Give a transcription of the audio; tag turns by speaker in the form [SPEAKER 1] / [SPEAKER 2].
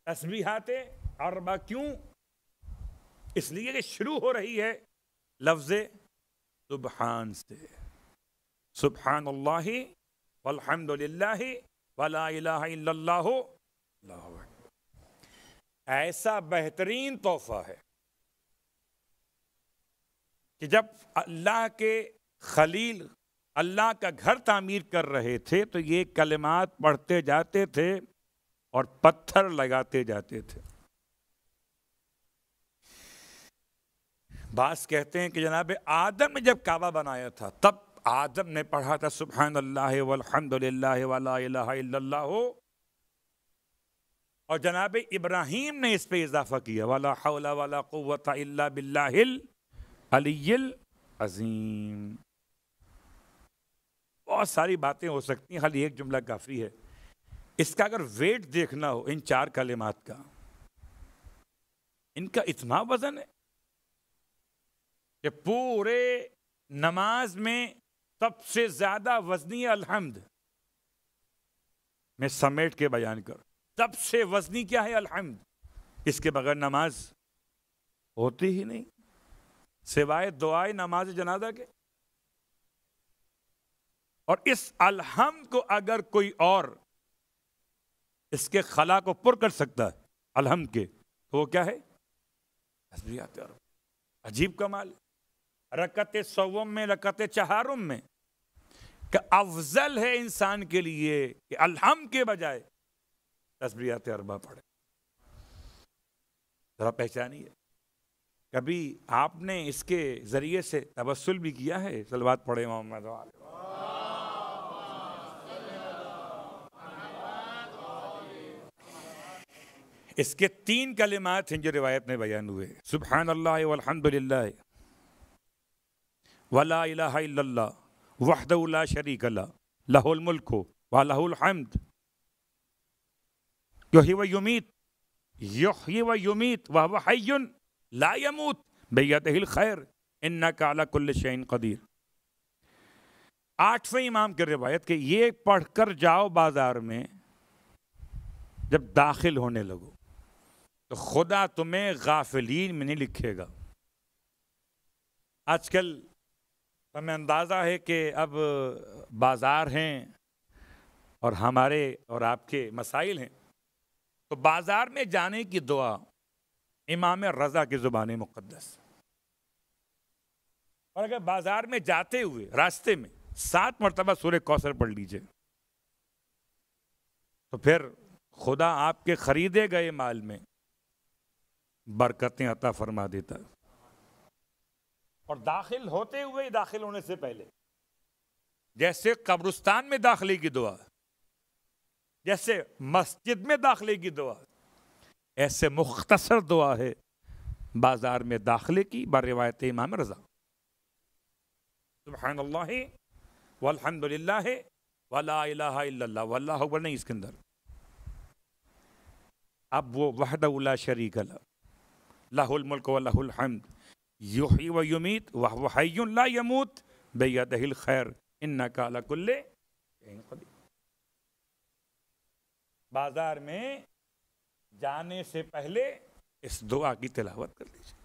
[SPEAKER 1] تسبیحات اربع کیوں؟ اس لیے کہ شروع ہو رہی ہے لفظ سبحان سے، سبحان اللہ والحمد للہ ولا الہ الا اللہ، اللہ اکبر۔ ایسا بہترین تحفہ ہے کہ جب اللہ کے خلیل اللہ کا گھر تعمیر کر رہے تھے تو یہ کلمات پڑھتے جاتے تھے اور پتھر لگاتے جاتے تھے۔ بعض کہتے ہیں کہ جناب آدم نے جب کعبہ بنایا تھا تب آدم نے پڑھا تھا سبحان اللہ والحمد للہ ولا الہ الا اللہ، اور جناب ابراہیم نے اس پہ اضافہ کیا ولا حول ولا قوۃ الا باللہ العلی العظیم۔ بہت ساری باتیں ہو سکتی ہیں، خالی ایک جملہ کافی ہے۔ اس کا اگر ویٹ دیکھنا ہو ان چار کلمات کا، ان کا اتنا وزن ہے کہ پورے نماز میں سب سے زیادہ وزنی الحمد میں سمیٹ کے بیان کر، سب سے وزنی کیا ہے؟ الحمد۔ اس کے بغیر نماز ہوتی ہی نہیں سوائے دعائے نماز جنازہ کے۔ اور اس الحمد کو اگر کوئی اور اس کے خلا کو پر کر سکتا ہے الحمد کے، تو وہ کیا ہے؟ تسبیحات اربع۔ عجیب کمال، رکعت سوم میں رکعت چہارم میں کہ افضل ہے انسان کے لیے کہ الحمد کے بجائے تسبیحات اربع پڑھے۔ ذرا پہچانیے، کبھی آپ نے اس کے ذریعے سے توسل بھی کیا ہے؟ صلوات پڑھے محمد وآلہ۔ اس کے تین کلمات ہیں جو روایت میں بیان ہوئے، سبحان اللہ والحمد للہ ولا الہ الا اللہ وحدہ لا شریک لہ لہ الملک ولہ الحمد یحیی و یمیت وہو حی لا یموت بیدہ الخیر انک علی کل شیء قدیر۔ آٹھویں امام کی روایت کہ یہ پڑھ کر جاؤ بازار میں، جب داخل ہونے لگو تو خدا تمہیں غافلین میں نہیں لکھے گا۔ آج کل ہمیں اندازہ ہے کہ اب بازار ہیں اور ہمارے اور آپ کے مسائل ہیں، تو بازار میں جانے کی دعا امام رضا کی زبان مقدس، اور اگر بازار میں جاتے ہوئے راستے میں 7 مرتبہ سورہ کوثر پڑھ لیجئے تو پھر خدا آپ کے خریدے گئے مال میں برکتیں عطا فرما دیتا ہے۔ اور داخل ہوتے ہوئے، داخل ہونے سے پہلے، جیسے قبرستان میں داخلے کی دعا، جیسے مسجد میں داخلے کی دعا، ایسے مختصر دعا ہے بازار میں داخلے کی بر روایت امام رضا، سبحان اللہ والحمد للہ ولا الہ الا اللہ واللہ اکبر نہیں اس کے اندر۔ اب وہ وحدہ لا شریک لہ لہ الملک ولہ الحمد یحیی و یمیت وہو حی لا یموت بیدہ الخیر انک علی کل شیء قدیر۔ بازار میں جانے سے پہلے اس دعا کی تلاوت کر لیجیے۔